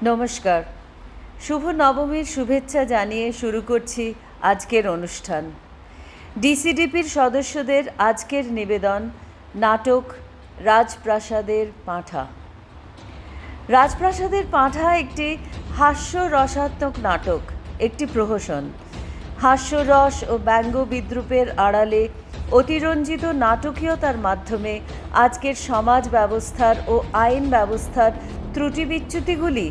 নমস্কার। শুভ নবমীর শুভেচ্ছা জানিয়ে শুরু করছি আজকের অনুষ্ঠান। ডিসিডিপির সদস্যদের আজকের নিবেদন নাটক রাজপ্রাসাদের পাঁঠা। রাজপ্রাসাদের পাঁঠা একটি হাস্যরসাত্মক নাটক, একটি প্রহসন। হাস্যরস ও ব্যঙ্গ বিদ্রূপের আড়ালে অতিরঞ্জিত নাটকীয়তার মাধ্যমে আজকের সমাজ ব্যবস্থার ও আইন ব্যবস্থার ত্রুটি বিচ্যুতিগুলি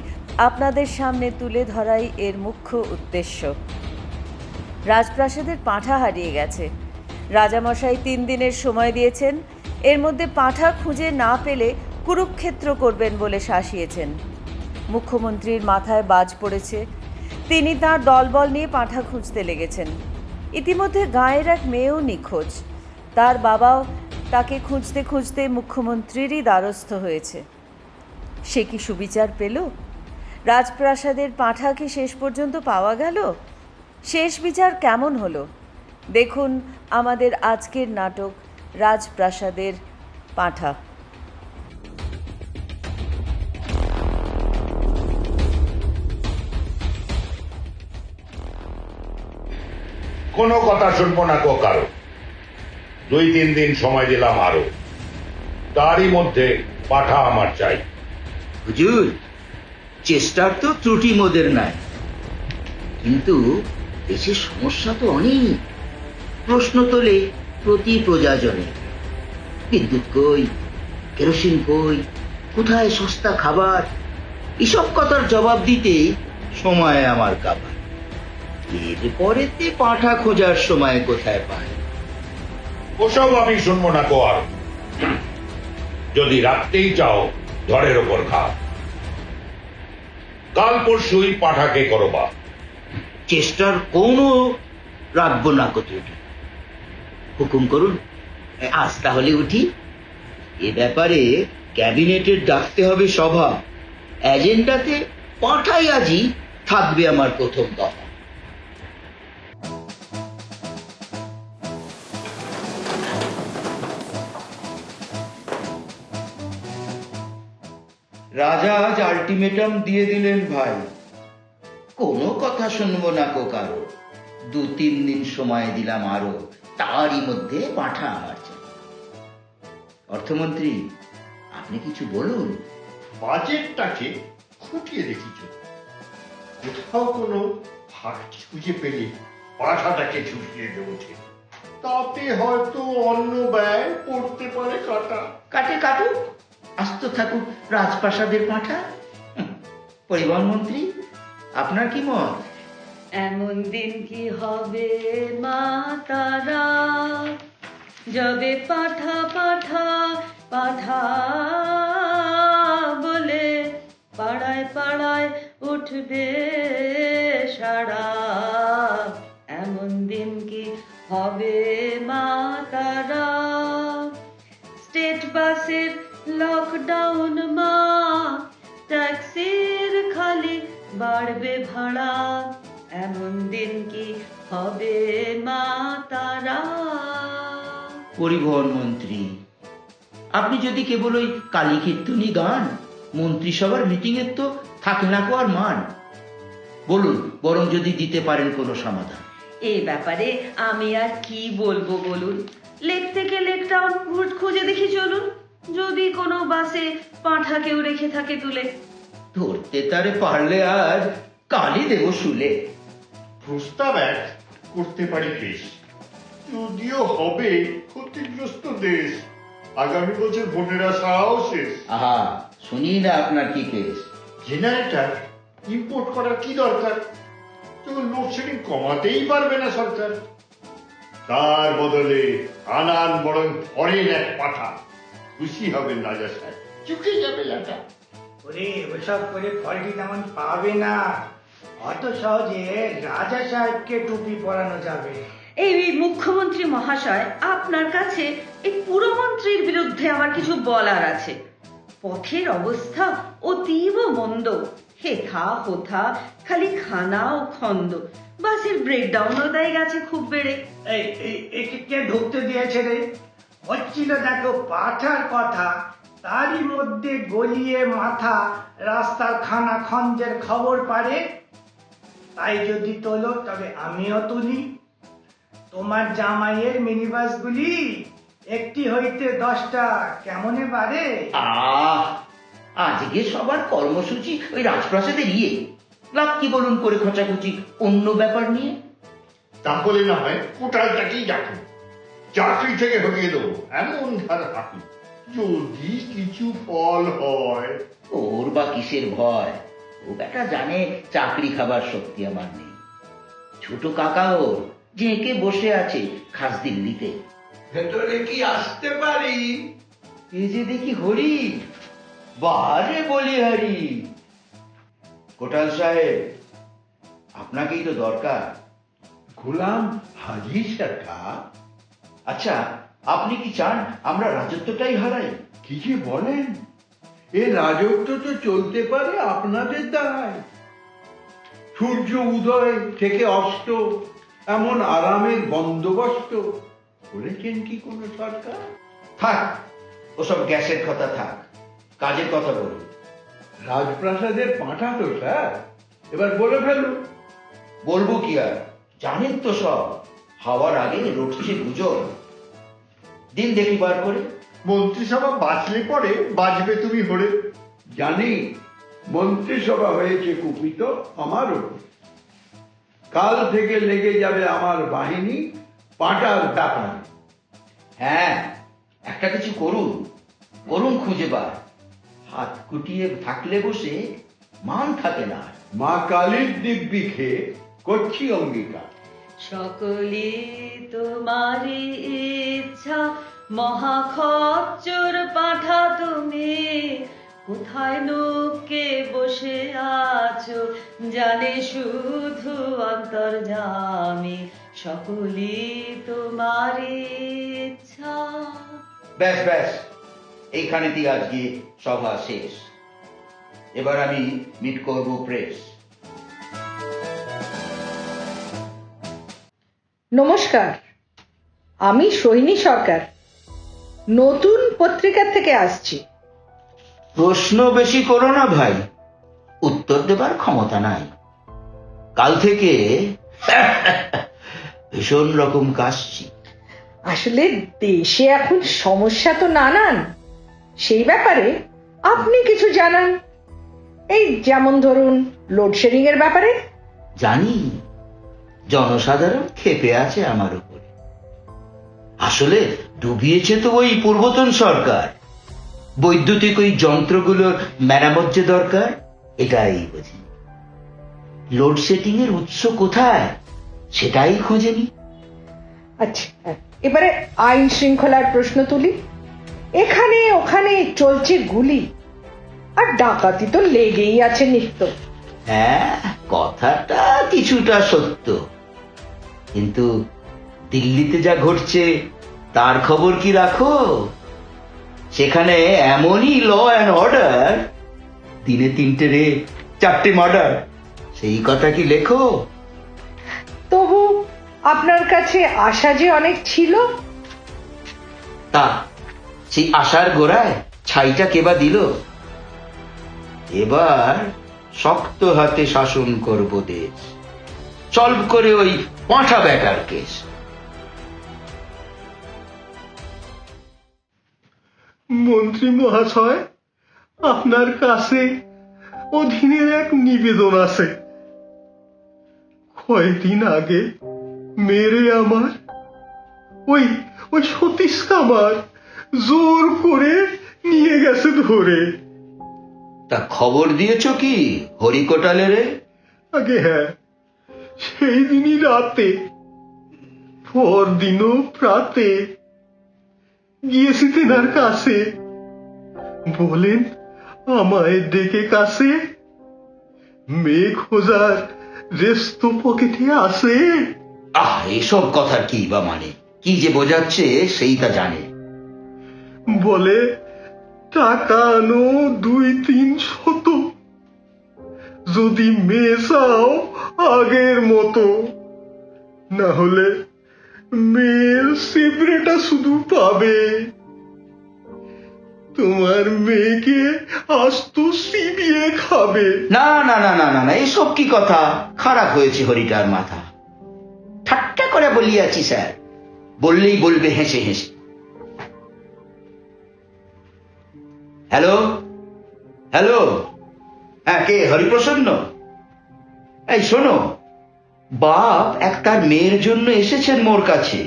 আপনাদের সামনে তুলে ধরাই এর মুখ্য উদ্দেশ্য। রাজপ্রাসাদের পাঁঠা হারিয়ে গেছে। রাজামশাই 3 দিনের সময় দিয়েছেন। এর মধ্যে পাঁঠা খুঁজে না পেলে কুরুক্ষেত্র করবেন বলে শাসিয়েছেন। মুখ্যমন্ত্রীর মাথায় বাজ পড়েছে। তিনি তাঁর দলবল নিয়ে পাঁঠা খুঁজতে লেগেছেন। ইতিমধ্যে গাঁয়ের এক মেয়েও নিখোঁজ। তার বাবাও তাকে খুঁজতে খুঁজতে মুখ্যমন্ত্রীরই দ্বারস্থ হয়েছে। সে কি সুবিচার পেল? রাজপ্রাসাদের পাঁঠা কি শেষ পর্যন্ত পাওয়া গেল? শেষ বিচার কেমন হলো? দেখুন আমাদের আজকের নাটক রাজপ্রাসাদের পাঁঠা। কোনো কথা শুনবো না গো কারো। 2-3 দিন সময় দিলাম আরো, তারই মধ্যে পাঠা আমার চাই। হুজুর, চেষ্টার তো ত্রুটি মোদের নাই, কিন্তু দেশের সমস্যা তো অনেক। প্রশ্ন তোলে প্রতি প্রজাজনে, বিদ্যুৎ কই, কেরোসিন কই, কোথায় সস্তা খাবার, এসব কথার জবাব দিতে সময় আমার কাবার। এরপরেতে পাঁঠা খোঁজার সময় কোথায় পায়? ওসব আমি শুনবো না গো আর। যদি রাখতেই চাও ধরের ওপর খাও। কাল পরশুই পাঠাকে করবা। চেষ্টার কোনো রাখবো না কতটুকু। হুকুম করুন, আজ তাহলে উঠি। এ ব্যাপারে ক্যাবিনেটের ডাকতে হবে সভা। এজেন্ডাতে পাঠাই আজই থাকবে আমার প্রথম দফা। রাজা আজ আলটিমেটাম দিয়ে দিলেন ভাই, কোনো কথা শুনবো না কো কারো। 2-3 দিন সময় দিলাম আরো, তারই মধ্যে পাঠা আমার চাই। অর্থমন্ত্রী, আপনি কিছু বলুন। বাজেটটাকে খুঁটিয়ে দেখেছ, কোথাও কোনো ফাঁক খুঁজে পেলে পাঠাটাকে ঝুঁকিয়ে দেবছে। তাতে হয়তো অন্য ব্যয় পড়তে পারে কাটা। কাটে কাটুক, আস্ত থাকুক রাজপ্রাসাদের পাঠা। পরিবহন মন্ত্রী, আপনার কি মত? এমন দিন কি হবে মা তারা, যবে পাঠা পাঠা পাঠা বলে পাড়ায় পাড়ায় উঠবে সারা। এমন দিন কি হবে মা তারা, স্টেট বাসের লকডাউন মা, ট্যাক্সির খালি বাড়বে ভাড়া। এমন দিন কি হবে মা তারা। পরিবহন মন্ত্রী, আপনি যদি কেবল ওই কালী কীর্তনী গান, মন্ত্রিসভার মিটিং এর তো থাকে না কো আর মান। বলুন, বরং যদি দিতে পারেন কোনো সমাধান। এই ব্যাপারে আমি আর কি বলবো বলুন। লেক থেকে লেক টাউন খুঁজে দেখি চলুন, যদি কোনো বাসে পাঁঠা কেউ রেখে থাকে তুলে। ধরতে তারে পারলে আজ কালি দেব শুলে। প্রস্তাব এক করতে পারি বেশ, যদিও হবে ক্ষতিগ্রস্ত দেশ। আগামী বছর ভোটের আশাও শেষ। আহা, শুনি না আপনার কি কেস। জেনারেটর ইম্পোর্ট করার কি দরকার, যখন লোডশেডিং কমাতেই পারবে না সরকার। তার বদলে আনান বরং ফরেন এক পাঠা, খুশি হবেন রাজা সাহেব, চুকে যাবে লাটা। ওরে ওসব করে ফলটি তেমন পাবে না। অত সহজে রাজা সাহেবকে টুপি পরানো যাবে? এই মুখ্যমন্ত্রী মহাশয়, আপনার কাছে এই পুরমন্ত্রীর বিরুদ্ধে আমার কিছু বলার আছে। পথের অবস্থা অতীব মন্দ, হেথা হোথা, খালি খানা ও খন্দ। বাসের ব্রেকডাউনও তাই গেছে খুব বেড়ে। এই একে কে ঢুকতে দিয়েছে রে? হচ্ছিল দেখো পাঠার কথা, তারই মধ্যে গলিয়ে মাথা রাস্তার খানা খঞ্জের খবর পারে। তাই যদি তোলো তবে আমিও তুলি। তোমার জামাইয়ের মিনিবাসগুলি একটি হইতে 10টা কেমনে বাড়ে? আজকে সবার কর্মসূচি ওই রাজপ্রাসাদের লাভ কি বলুন করে খোঁচাখুচি অন্য ব্যাপার নিয়ে। তাহলে না হয় কোটালটাকেই ডাকুন, চাকরি থেকে হটিয়ে দেবো এমন ধার হাঁটু, যদি কিছু ফল হয়। ওর বা কিসের ভয়? ও বেটা জানে চাকরি খাবার শক্তি আমার নেই। ছোট কাকা ওর জেঁকে বসে আছে খাস দিল্লিতে। ভেতরে কি আসতে পারি? এই যে দেখি হরি, বারে বলি হরি। কোটাল সাহেব, আপনাকেই তো দরকার। গোলাম হাজি সরকার, আচ্ছা, আপনি কি চান আমরা রাজত্বটাই হারাই? কি যে বলেন? এ রাজত্ব তো চলতে পারে আপনাদের দ্বারাই। সূর্য উদয় থেকে অস্ত এমন আরামের বন্দোবস্ত করেছেন কি কোনো সরকার? থাক, ওসব গ্যাসের কথা থাক, কাজের কথা বলুন। রাজপ্রাসাদের পাঁঠা তো স্যার, এবার বলে ফেলুন। বলবো কি আর, জানেন তো সব। হাওয়ার আগে রটছে গুজব। দিন দেখি বার করে। মন্ত্রিসভা বাঁচলে পরে বাঁচবে তুমি হরে। জানি মন্ত্রিসভা হয়েছে কুপিত আমারও। কাল থেকে লেগে যাবে আমার বাহিনী পাঁটার ব্যাপার। হ্যাঁ, একটা কিছু করুন, করুন খুঁজে বার। হাত কুটিয়ে থাকলে বসে মান থাকে না। মা কালীর দিব্যি খেয়ে করছি অঙ্গীকার। সকলে তোমারই ইচ্ছা, মহাখচ্চর পাঠা তুমি, কোথায় লোকে বসে আছো, জানে শুধু অন্তর্যামী, সকলে তোমারই ইচ্ছা। ব্যাস ব্যাস, এইখানেতেই আজকে সভা শেষ। এবার আমি মিট করব প্রেস। নমস্কার, আমি সোহিনী সরকার, নতুন পত্রিকা থেকে আসছি। প্রশ্ন বেশি করো না ভাই, উত্তর দেবার ক্ষমতা নাই। কাল থেকে ভীষণ রকম কাশছি। আসলে দেশে এখন সমস্যা তো নানান, সেই ব্যাপারে আপনি কিছু জানান। এই যেমন ধরুন লোডশেডিং এর ব্যাপারে। জানি, জনসাধারণ ক্ষেপে আছে আমার উপরে। আসলে ডুবিয়েছে তো ওই পূর্বতন সরকার। বৈদ্যুতিক ওই যন্ত্রগুলোর মেরামত যে দরকার, এটাই বুঝি। লোডশেডিং এর উৎস কোথায় সেটাই খোঁজেনি। আচ্ছা, এবারে আইন শৃঙ্খলার প্রশ্ন তুলি। এখানে ওখানে চলছে গুলি, আর ডাকাতি তো লেগেই আছে নিত্য। হ্যাঁ, কথাটা কিছুটা সত্য, কিন্তু দিল্লিতে যা ঘটছে তার খবর কি রাখো? সেখানে এমনই ল অ্যান্ড অর্ডার, দিনে 3টে রেপ, 4টে মার্ডার, সেই কথা কি লেখো? তবু আপনার কাছে আশা যে অনেক ছিল। তা সেই আশার গোড়ায় ছাইটা কেবা দিল? এবার শক্ত হাতে শাসন করব দেশ, সলভ করে ওই পাঁঠা ব্যাটার কেস। মন্ত্রী মহাশয়, আপনার কাছে অধীনের এক নিবেদন আছে। কয়েকদিন আগে মেরে আমার ওই ওই সতীশ কামার জোর করে নিয়ে গেছে ধরে। তা খবর দিয়েছ কি হরিকোটালের? আগে হ্যাঁ, সেই দিনই রাতে, পরদিনও প্রাতে গিয়েছি তেনার কাছে। বলেন আমায় ডেকে কাছে, মেয়ে খোঁজার রেস্ত পকেটে আছে। এসব কথার কি বা মানে? কি যে বোঝাচ্ছে সেই তা জানে। বলে টাকা আনো 2-300, যদি মেয়ে চাও আগের মতো, না হলে মেয়ের সিপ্রেটা শুধু পাবে। তোমার মেয়েকে আস্ত সিবিয়ে খাবে। না না না না না না, এসব কি কথা? খারাপ হয়েছে হরিটার মাথা। ঠাট্টা করে বলিয়াছি স্যার, বললেই বলবে হেসে হেসে। হ্যালো হ্যালো, হ্যাঁ, কে? হরিপ্রসন্ন? এই শোনো, বাপ এক তার মেয়ের জন্য এসেছেন মোর কাছে।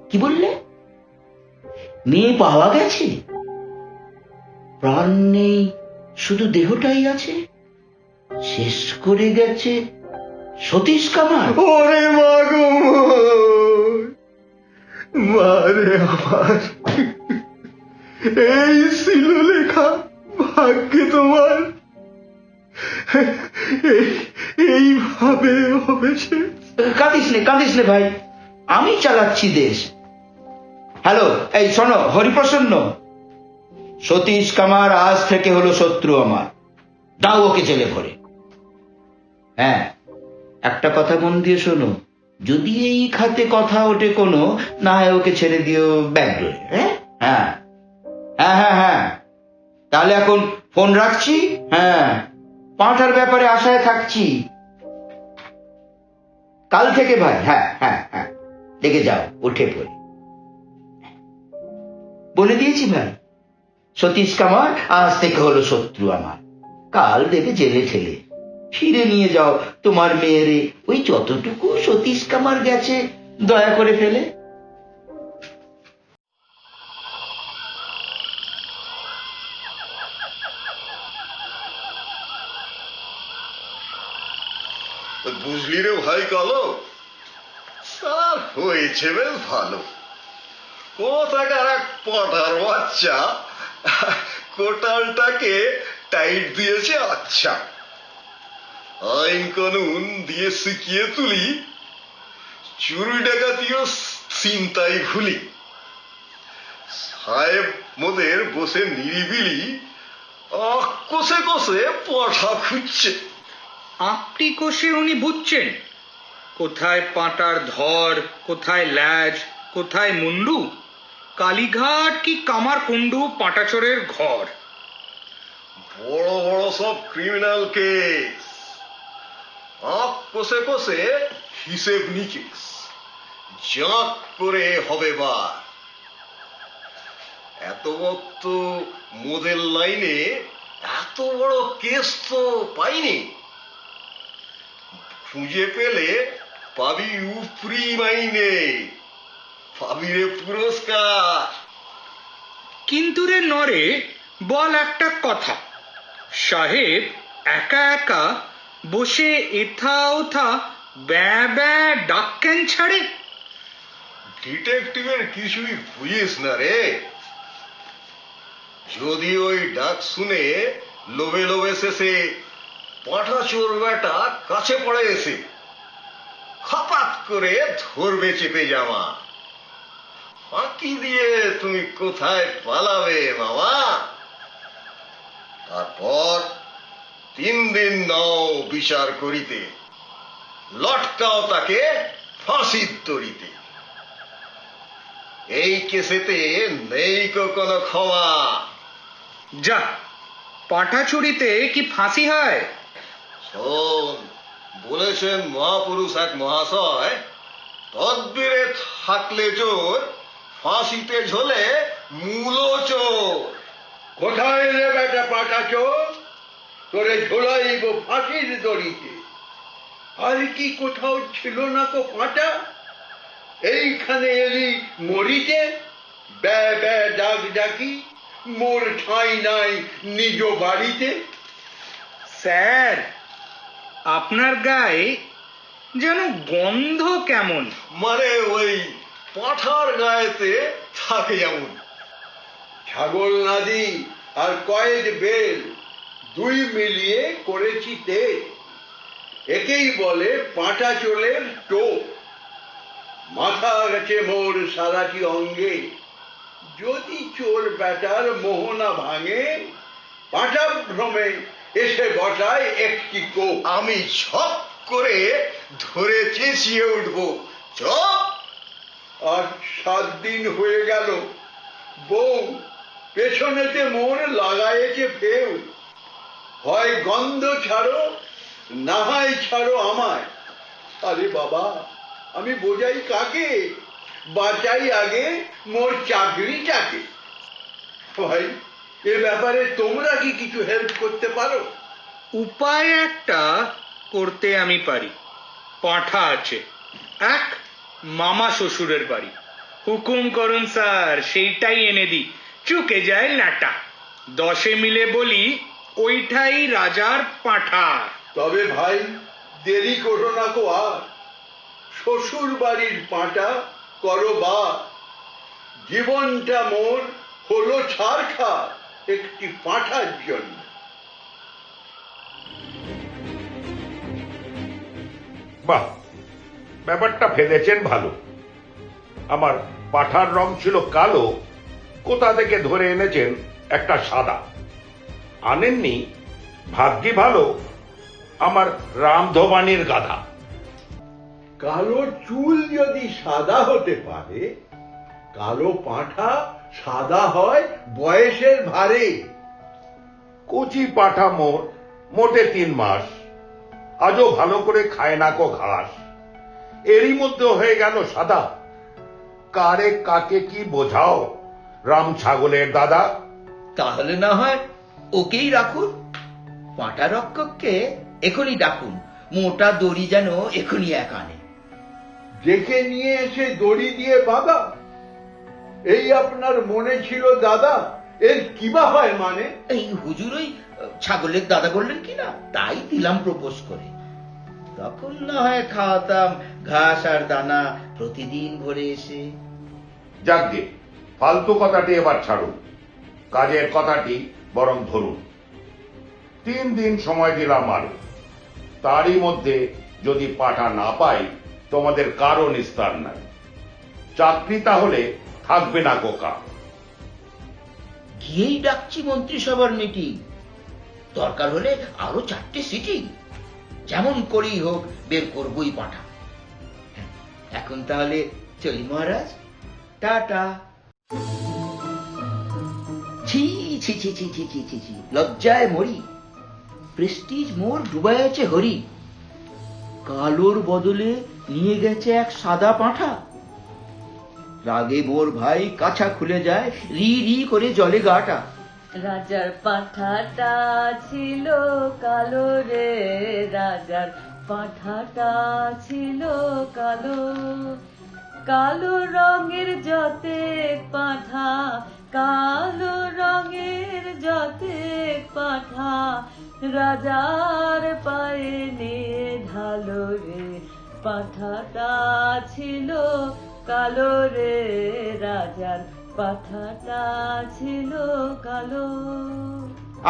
কি বললে? মেয়ে পাওয়া গেছে? প্রাণ নেই, শুধু দেহটাই আছে। শেষ করে গেছে সতীশ কামার। ওরে মা গো, মারে আমার, এই ছিল লেখা ভাগ্যে তোমার, এইভাবে হবে সে। কাঁদিস নে ভাই, আমি চালাচ্ছি দেশ। হ্যালো, এই শোনো হরিপ্রসন্ন, সতীশ কামার আজ থেকে হলো শত্রু আমার। দাও ওকে জেলে ভরে। হ্যাঁ, একটা কথা মন দিয়ে শোনো, যদি এই খাতে কথা ওঠে কোনো, না হয় ওকে ছেড়ে দিও ব্যাঙ্গালোরে। হ্যাঁ হ্যাঁ হ্যাঁ হ্যাঁ হ্যাঁ, তাহলে এখন ফোন রাখছি। হ্যাঁ, পাঁঠার ব্যাপারে আশায় থাকছি কাল থেকে ভাই। হ্যাঁ হ্যাঁ হ্যাঁ, দেখে যাও, উঠে পড়ে বলে দিয়েছি ভাই, সতীশ কামার আজ থেকে হলো শত্রু আমার। কাল দেবে জেলে ঠেলে। ফিরে নিয়ে যাও তোমার মেয়েরে, ওই যতটুকু সতীশ কামার গেছে দয়া করে ফেলে। বুঝলি রে ভাই কালো, স্যার হয়েছে বেশ ভালো। কোথাকার এক পাঠার বাচ্চা কোটালটাকে টাইট দিয়েছে। আচ্ছা, আইন কানুন দিয়ে শিখিয়ে তুলি, চুরি ডাকাতিও চিন্তাই ভুলি। সাহেব মোদের বসে নিরিবিলি কষে কষে পাঠা খুঁজছে। আপনি কষে উনি বুঝছেন কোথায় পাঁটার ধর, কোথায় ল্যাজ, কোথায় মুন্ডু, কালীঘাট কি কামারকুণ্ডু পাঁটাচোরের ঘর। বড় বড় সব ক্রিমিনাল কেস কষে কষে হিসেব নিকেশ জাঁক করে হবে বার। এত বক্ত মোদের লাইনে এত বড় কেস তো পাইনি। খুঁজে পেলে পাবি উপরি মাইনে, পাবি রে পুরস্কার। কিন্তু রে নরে, বল একটা কথা, সাহেব একা একা বসে এথা ওথা ব্যা ব্যা ডাক কেন ছাড়ে? ডিটেকটিভের কিছুই বুঝিস না রে। যদি ওই ডাক শুনে লোভে লোভে শেষে পাঁঠা চোর বেটা কাছে পড়ে এসে খপাত করে ধরবে চেপে জামা, ফাঁকি দিয়ে তুমি কোথায় পালাবে মামা? তারপর 3 দিন নাও বিচার করিতে, লটকাও তাকে ফাঁসির দড়িতে। এই কেসেতে নেই কোনো ক্ষমা। যা, পাঁঠা চুরিতে কি ফাঁসি হয়? শোন, বলেছেন মহাপুরুষ এক মহাশয়, তদবিরে থাকলে চোর, ফাঁসিতে ঝোলে মূল চোর। কোথায় রে বেটা পাঠাচো, তোরে ঝোলাইব ফাঁসির দড়িতে। আর কি কোথাও ছিল না কো পাঁটা? এইখানে এলি মরিতে, ব্যা ব্যা ডাক ডাকি, মোর ঠাঁই নাই নিজ বাড়িতে। স্যার, আপনার গায়ে যেন গন্ধ কেমন। মানে ওই পাঁঠার গায়েতে থাকে যেমন। ছাগল নাদি আর কয়েদ বেল 2 মিলিয়ে করেছি তেল। একেই বলে পাঁটা চোরের টোপ। মাথা গেছে মোর সারাটি অঙ্গে, যদি চোর বেটার মোহনা ভাঙে, পাঁটা ভ্রমে এসে বসায় একটি কোপ। আমি ঝপ করে ধরে চেঁচিয়ে উঠবো, চপ। আর 7 দিন হয়ে গেল, বউ পেছনেতে মোর লাগায়েছে ফেউ, হয় গন্ধ ছাড়ো না হয় ছাড়ো আমায়। আরে বাবা, আমি বোঝাই কাকে, বাঁচাই আগে মোর চাকরিটাকে। ভাই, এ ব্যাপারে তোমরা কি কিছু হেল্প করতে পারো? উপায় একটা করতে আমি পারি। পাঁঠা আছে এক, মামা শ্বশুরের বাড়ি। হুকুম করুন স্যার, সেইটাই এনে দিই, চুকে যায় লাটা। 10 মিলে বলি ওইটাই রাজার পাঁঠা। তবে ভাই, দেরি করো না কো আর, শ্বশুর বাড়ির পাঁটা করো বা। জীবনটা মোর হলো ছারখা একটি পাঁঠার জন্য। বাহ, ব্যাপারটা ফেলেছেন ভালো। আমার পাঠার রং ছিল কালো, কোথা থেকে ধরে এনেছেন একটা সাদা। আনেননি, ভাগ্যি ভালো আমার রামধবানির গাধা। কালো চুল যদি সাদা হতে পারে, কালো পাঁঠা সাদা হয় বয়সের ভারে। কচি পাঠা মোর মোটে 3 মাস, আজও ভালো করে খায় না কো ঘাস। এরই মধ্যে হয়ে গেল সাদা। কারে কাকে কি বোঝাও রাম ছাগলের দাদা। তাহলে না হয় ওকেই রাখুন, পাঁঠা রক্ষককে এখনই ডাকুন, মোটা দড়ি যেন এখনই এক আনে। ডেকে নিয়ে এসে দড়ি দিয়ে বাঁধা, এই আপনার মনে ছিল দাদা? এর কিবা হয় মানে? এই হুজুর ওই ছাগলের দাদা বললেন কিনা, তাই দিলাম প্রপোজ করে। তখন না হয় খাওয়াতাম ঘাস আর দানা প্রতিদিন ভরে এসে। যাকগে, ফালতু কথাটি এবার ছাড়ুন, কাজের কথাটি বরং ধরুন। 3 দিন সময় দিলাম আরো, তারই মধ্যে যদি পাঠা না পাই তোমাদের কারো নিস্তার নাই। চাকরি তাহলে থাকবে না কোকা। গিয়েই ডাকছি মন্ত্রিসভার মিটিং, দরকার হলে আরো 4টে সিটিং, যেমন করেই হোক বের করবই পাঠা। এখন তাহলে চলি মহারাজ, টাটা। ছি ছি ছি ছি ছি ছি ছি ছি, লজ্জায় মরি। প্রেস্টিজ মোর ডুবাই আছে হরি। কালোর বদলে নিয়ে গেছে এক সাদা পাঁঠা। রাগে মোর ভাই কাছা খুলে যায়, রি রি করে জলে গাটা। রাজার পাঠাটা ছিল কালো রে, রাজার পাঠাটা ছিল কালো। কালো রঙের যতেক পাঠা, কালো রঙের যতেক পাঠা, রাজার পায়ে নিয়ে ঢালো রে। পাঠাটা ছিল কালো রে, রাজার পাঠাটা ছিল কালো।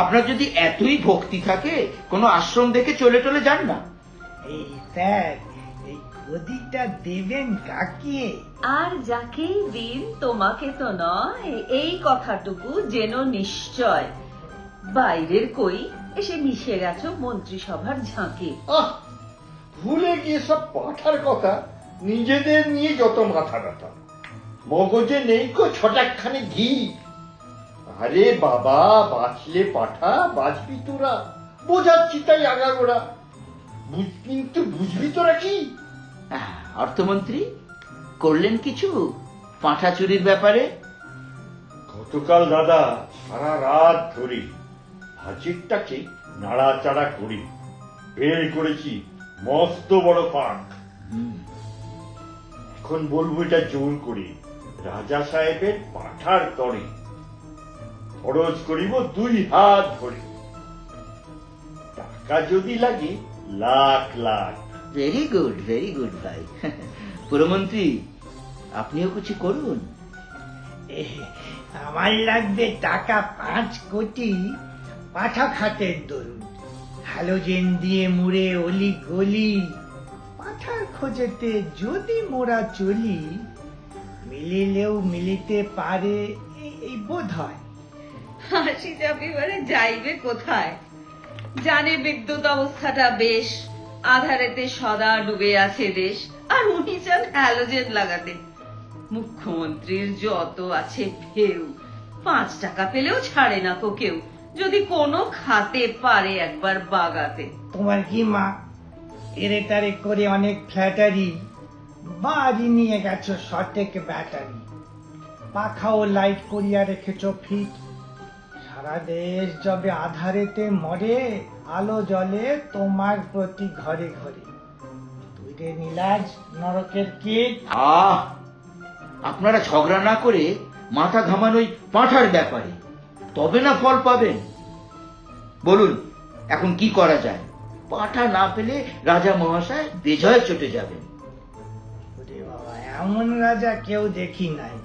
আপনার যদি এতই ভক্তি থাকে, কোনো আশ্রম দেখে চলে চলে যান না। এই স্যার, এই গদিটা দেবেন কাকে? আর যাকেই দিন, তোমাকে তো নয়, এই কথাটুকু যেন নিশ্চয়। বাইরের কই এসে মিশে গেছো মন্ত্রিসভার ঝাঁকে। ভুলে গিয়ে সব পাঠার কথা, নিজেদের নিয়ে যত মাথা ব্যথা। মগজে নেই কো ছটাকখানি ঘি। আরে বাবা, বাঁচলে পাঠা, বাঁচবি তোরা, বোঝাচ্ছি তাই আগাগোড়া। কিন্তু বুঝবি তোরা কি? অর্থমন্ত্রী করলেন কিছু পাঁঠা চুরির ব্যাপারে? গতকাল দাদা সারা রাত ধরে হাজিরটাকে নাড়াচাড়া করি, বের করেছি মস্ত বড় পাক। এখন বলবো এটা জোর করে রাজা সাহেবের পাঠার তরে খরচ করিব 2 হাত ধরে। টাকা যদি লাগে লাখ লাখ। ভেরি গুড ভাই। পুরমন্ত্রী, আপনিও কিছু করুন। আমার লাগবে টাকা 5 কোটি, পাঠা খাতের দরুন। হ্যালোজেন দিয়ে মুড়ে অলি গলি, পাঠার খোঁজেতে যদি মোরা চলি, মিলিলেও মিলিতে পারে এই বোধ হয়। হাসি চাপিবারে যাইবে কোথায়? জানে বিদ্যুৎ অবস্থাটা বেশ, আধারেতে সদা ডুবে আছে দেশ, আর উনি চান হ্যালোজেন লাগাতে। মুখ্যমন্ত্রীর যত আছে ফেউ, 5 টাকা পেলেও ছাড়ে না কো কেউ, যদি কোনো খাতে পারে একবার বাগাতে। তোমার কি মা এরে তারে করে অনেক ফ্ল্যাটারি, বাড়ি নিয়ে গেছো সটেক ব্যাটারি, পাখা ও লাইট করিয়া রেখেছ ফিট, সারা দেশ যবে আধারেতে মরে, আলো জ্বলে তোমার প্রতি ঘরে ঘরে। তুই রে নীলাজ নরকের কীট। আপনারা ঝগড়া না করে মাথা ঘামানোই পাঁঠার ব্যাপারে, তবে না ফল পাবেন। বলুন এখন কি করা যায়? পাঁঠা না পেলে রাজা মহাশয় বেজয় চটে যাবেন। ওরে বাবা, এমন রাজা কেউ দেখি নাই।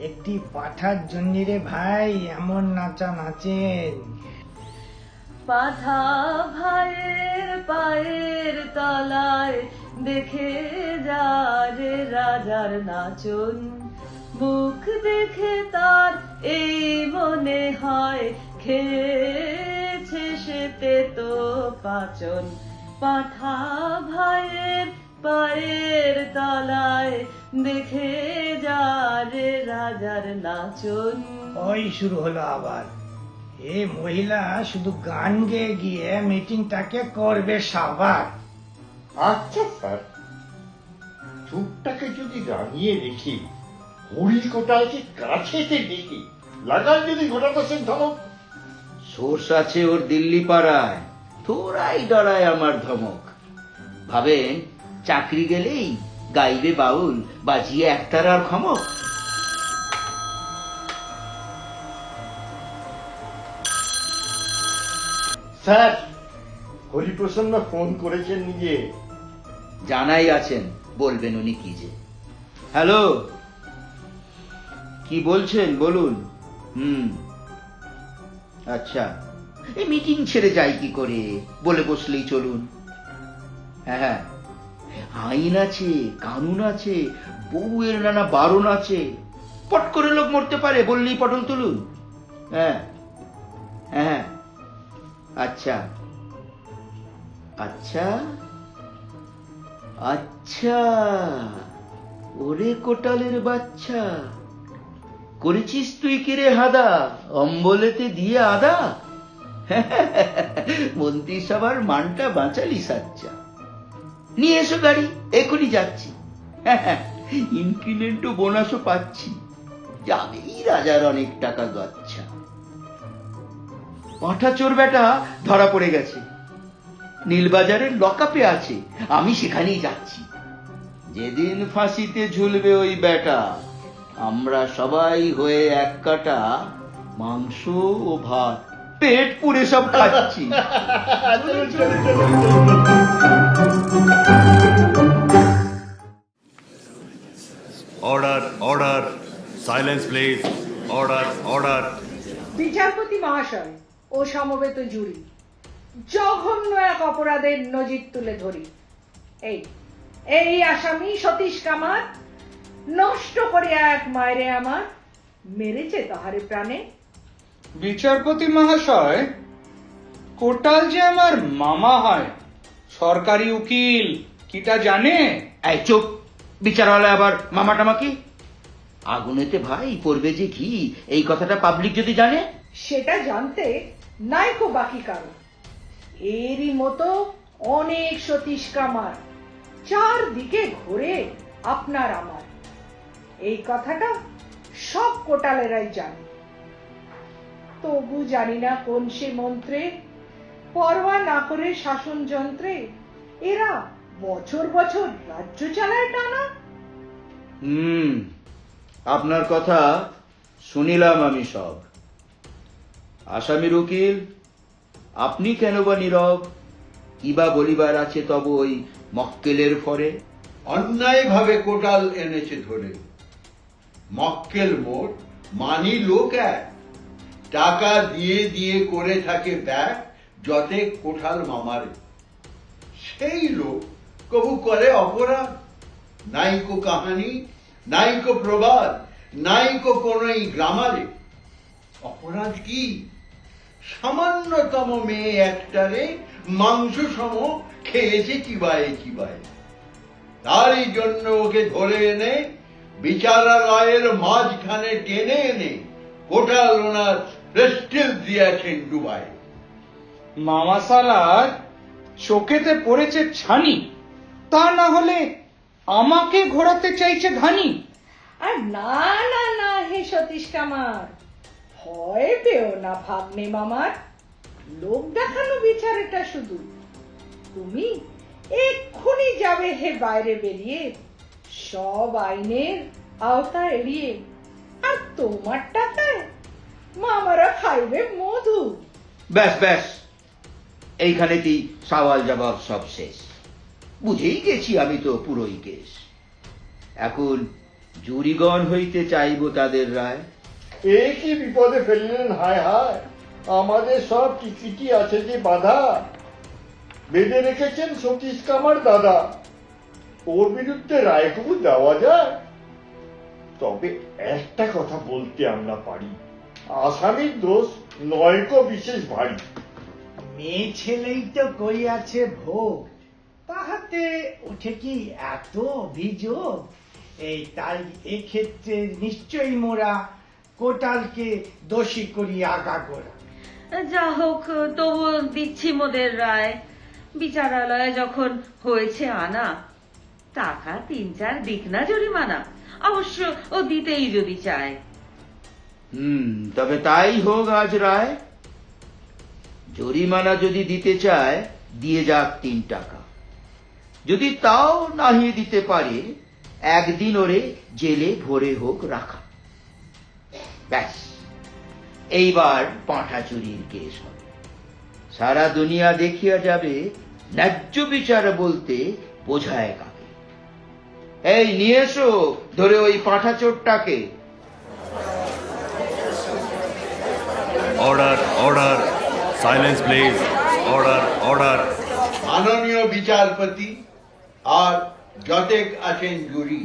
একটি পাঠার জন্য রে ভাই এমন নাচা নাচেন। পাঠা ভাইয়ের পায়ের তলায় দেখে যা রে রাজার নাচন, মুখ দেখে তার এই মনে হয় খেয়েছে সেতে তো পাচন। পাঠা ভাইয়ের পায়ের তলায় দেখে যা রে রাজার নাচন। ওই শুরু হলো আবার। এ মহিলা শুধু গান গেয়ে গিয়ে মিটিংটাকে করবে সাবার। আচ্ছা স্যার, চুপটাকে যদি রাঙিয়ে রেখে হরি কোটালকে কাছেতে ডেকে লাগান যদি ঘটাতো সেন ধমক। সোর্স আছে ওর দিল্লি পাড়ায়, তোরাই ডরায় আমার ধমক। ভাবেন চাকরি গেলেই গাইবে বাউল, বাজিয়ে একতারার খমক। স্যার, হরিপ্রসন্ন ফোন করেছেন নিজে। জানাই আছেন, বলবেন উনি কি যে। হ্যালো, কি বলছেন বলুন। আচ্ছা, এই মিটিং ছেড়ে যাই কি করে, বলে বসলেই চলুন। হ্যাঁ, আইন আছে, কানুন আছে, বউয়ের নানা বারণ আছে। পট করে লোক মরতে পারে, বললেই পটল তুলুন। হ্যাঁ হ্যাঁ, আচ্ছা আচ্ছা আচ্ছা, ওরে কোটালের বাচ্চা, করেছিস তুই কিরে হাদা, অম্বলেতে দিয়ে আদা। মন্ত্রিসভার মানটা বাঁচালি সাচ্চা। নিয়ে এসো গাড়ি, এখনই যাচ্ছি। ইনক্রিমেন্ট ও বোনাসও পাচ্ছি, যাবেই রাজার অনেক টাকা গচ্ছা। পাঁঠা চোর বেটা ধরা পড়ে গেছে, নীলবাজারের লকআপে আছে, আমি সেখানেই যাচ্ছি। যেদিন ফাঁসিতে ঝুলবে ওই বেটা, আমরা সবাই হয়ে এক কাটা মাংস ও ভাত পেট পুরে সব খাচ্ছি। Order order, silence please. Order order. বিচারপতি মহাশয় ও সমবেত জুরি, জঘন্য এক অপরাধের নজির তুলে ধরি। এই এই আসামি সতীশ কামাত নষ্ট করে এক মায়েরে আমার মেরেছে তাহারে প্রাণে। বিচারপতি মহাশয়, কোটাল যে আমার মামা হয়, সরকারি উকিল, কিটা জানে? এই চুপ, বিচারওয়ালা আবার মামা টামা কি? আগুনেতে ভাই পড়বে যে কি, এই কথাটা পাবলিক যদি জানে? সেটা জানতে নাইকো বাকি কারণ। এরই মতো অনেক সতীশ কামার চারদিকে ঘুরে আপনার আমার। এই কথাটা সব কোটালেরাই জানে। তবু জানি না কোন সে মন্ত্রে, পরোয়া না করে শাসন যন্ত্রে এরা বছর বছর রাজ্য চালায় টানা। আপনার কথা শুনিলাম আমি সব। আসামির উকিল, আপনি কেন বা নীরব? কিবা বলিবার আছে তব ওই মক্কেলের ফরে? অন্যায়ভাবে কোটাল এনেছে ধরে, মক্কেল মোট, মানি লোক এক, টাকা দিয়ে দিয়ে করে থাকে ব্যাগ যতে কোঠাল মামারে। সেই লোক কবু করে অপরাধ, নাইকো কাহানি, নাইকো প্রবাদ, নাইকো কোনই গ্রামারে। অপরাধ কি? সামান্যতম মেয়ে একটারে মাংস সম খেয়েছে চিবায়ে চিবায়ে, তারই জন্য ওকে ধরে এনে বিচারালয়ের মাঝখানে টেনে এনে কোটাল ওনার প্রেস্টিজ দিয়েছেন ডুবাই। মামা সালার চোখেতে পড়েছে ছানি, তা না হলে আমাকে ঘোরাতে চাইছে ধানি। আর না না না হে সতীশ কামার, ভয় পেও না ভাগ্নে মামার, লোক দেখানো বিচার এটা শুধু। তুমি এক্ষুনি যাবে হে বাইরে বেরিয়ে, সব আইনের আওতা এড়িয়ে, আর তোমার টাকায় মামারা খাইবে মধু। ব্যাস ব্যাস, এইখানেতেই সওয়াল জবাব সব শেষ। বুঝেই গেছি আমি তো পুরোই কেস। এখন জুরিগণ হইতে চাইব তাদের রায়। এ কি বিপদে ফেললেন, হায় হায়, আমাদের সব টিকিটি আছে যে বাধা। বেঁধে রেখেছেন সতীশ কামার দাদা, ওর বিরুদ্ধে রায়টুকু দেওয়া যায়? তবে একটা কথা বলতে আমরা পারি, আসামির দোষ নয়কো বিশেষ ভারী। মেয়ে ছেলেই তো করিয়াছে ভোগ, তাহাতে ওঠে কি এত অভিযোগ? এই তাই এক্ষেত্রে নিশ্চয়ই মোরা কোটালকে দোষী করি আগাগোড়া। যা হোক, তবু দিচ্ছি মোদের রায়। বিচারালয়ে যখন হয়েছে আনা, টাকা 3-4 দিক না জরিমানা, অবশ্য ও দিতেই যদি চায়। তবে তাই হোক আজ রায়। জরিমানা যদি দিতে চায় দিয়ে যাক 3 টাকা, যদি তাও নাহি দিতে পারে একদিন ওরে জেলে ভরে হোক রাখা। ব্যাস, এইবার পাঁঠা চুরির কেস হবে। সারা দুনিয়া দেখিয়া যাবে ন্যায্য বিচার বলতে বোঝায় কাকে। এই নিয়ে এসো ধরে ওই পাঁঠা চোরটাকে। Order, order. Silence, please. Order, order. মাননীয় বিচারপতি আর যতেক আছেন জুরি,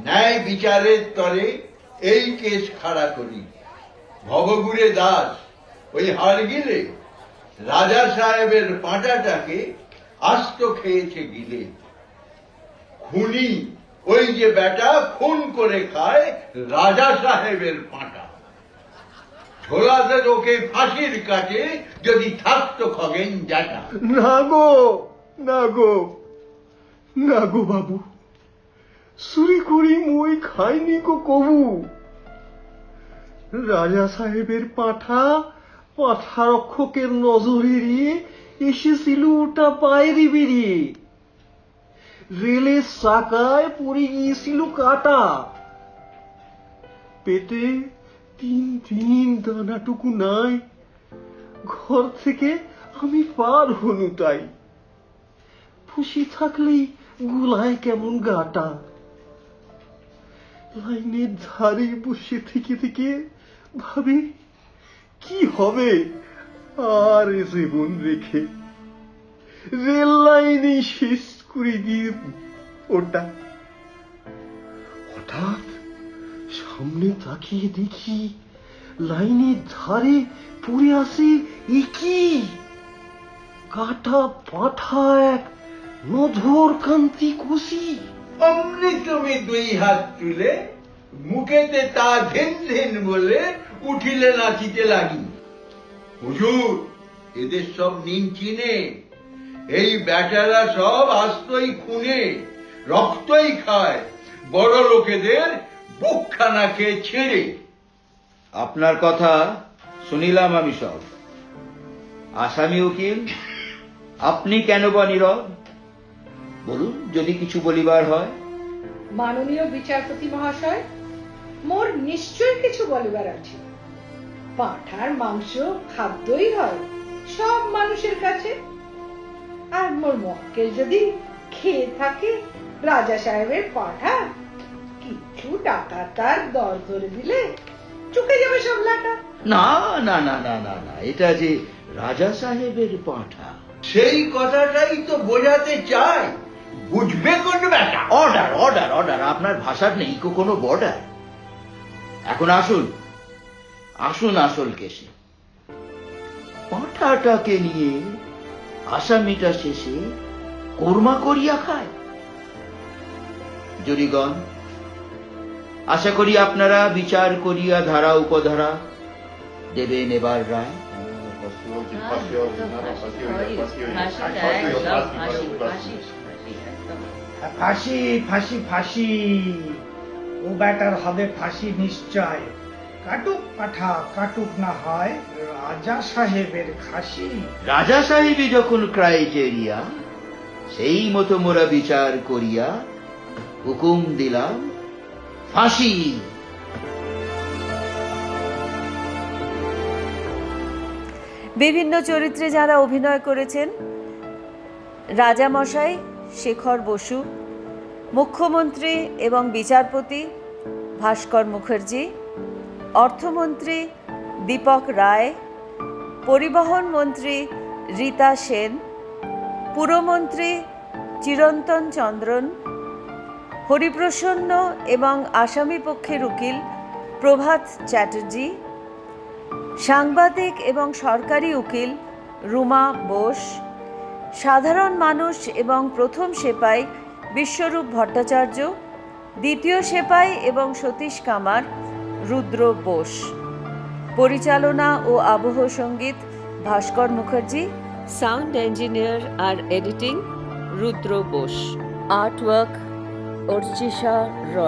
ন্যায় বিচারের তরে এই কেস খাড়া করি। ভবগুড়ে দাস ওই হাড়গিলে রাজা সাহেবের পাঁটাটাকে আস্ত খেয়েছে গিলে। খুনি ওই যে বেটা খুন করে খায় রাজা সাহেবের পাঁটা। ঝোলাতে ওকে ফাঁসির কাটে যদি থাকতো খগেন জাটা। না গো, না গো, না গো বাবু, চুরি করি মই খাইনি গো কবু। রাজা সাহেবের পাঁঠা রক্ষকের নজর এড়িয়ে এসেছিল ওটা বাইরে বেরিয়ে। রেলের চাকায় পড়ে গিয়েছিল কাটা, পেটে 3 দিন দানাটুকু নাই। ঘর থেকে আমি পার হনু তাই, খুশি থাকলেই গোলায় কেমন গাটা। লাইনের ধারে বসে থেকে থেকে ভাবে কি হবে আর জীবন রেখে। রেল লাইনে শেষ করে দিয়ে ওটা। হঠাৎ সামনে তাকিয়ে দেখি লাইনের ধারে পড়ে আসে একই কাটা পাঁঠা এক নধর কান্তি খুশি। অমনি তুমি 2 হাত তুলে মুখেতে তা ধিন ধিন বলে উঠিলে নাচিতে লাগি। হুজুর, এদের সব নিন চিনে, এই বেটারা সব আস্তই খুনে, রক্তই খায়, বড় লোকেদের বুকখানা খেয়ে ছেড়ে। আপনার কথা শুনিলাম আমি সব। আসামি উকিল, আপনি কেন বা নীরব? বলুন যদি কিছু বলিবার হয়। মাননীয় বিচারপতি মহাশয়, মোর নিশ্চয় কিছু বলিবার আছে। পাঁঠার মাংস খাদ্যই হয় সব মানুষের কাছে, আর মোর মক্কেল যদি খেয়ে থাকে রাজা সাহেবের পাঁঠা, কিছু টাকা তার দর ধরে দিলে চুকে যাবে সব লাটা। না না না না না না, এটা যে রাজা সাহেবের পাঁঠা। সেই কথাটাই তো বোঝাতে চাই, বুঝবে কোন বেটা। অর্ডার অর্ডার অর্ডার, আপনার ভাষার নেই কোনো বর্ডার। এখন আসুন আসুন আসল কেসে। পাঁঠাটাকে নিয়ে আসামিটা শেষে কোরমা করিয়া খায়। জুরিগণ, আশা করি আপনারা বিচার করিয়া ধারা উপধারা দেবেন এবার রায়। ফাঁসি ফাঁসি ফাঁসি, ও ব্যাটার হবে ফাঁসি নিশ্চয়। কাটুক পাঠা, কাটুক না হয় রাজা সাহেবের খাসি। রাজা সাহেবই যখন ক্রাইটেরিয়া, সেই মতো মোরা বিচার করিয়া হুকুম দিলাম ফাঁসি। বিভিন্ন চরিত্রে যারা অভিনয় করেছেন: রাজামশাই শেখর বসু, মুখ্যমন্ত্রী এবং বিচারপতি ভাস্কর মুখার্জি, অর্থমন্ত্রী দীপক রায়, পরিবহন মন্ত্রী রীতা সেন, পুরমন্ত্রী চিরন্তন চন্দ্রন, হরিপ্রসন্ন এবং আসামি পক্ষের উকিল প্রভাত চ্যাটার্জি, সাংবাদিক এবং সরকারি উকিল রুমা বোস, সাধারণ মানুষ এবং প্রথম সেপাই বিশ্বরূপ ভট্টাচার্য, দ্বিতীয় সেপাই এবং সতীশ কামার রুদ্র বোস। পরিচালনা ও আবহ সঙ্গীত ভাস্কর মুখার্জি, সাউন্ড ইঞ্জিনিয়ার আর এডিটিং রুদ্র বোস, আর্টওয়ার্ক অর্চিষা রয়।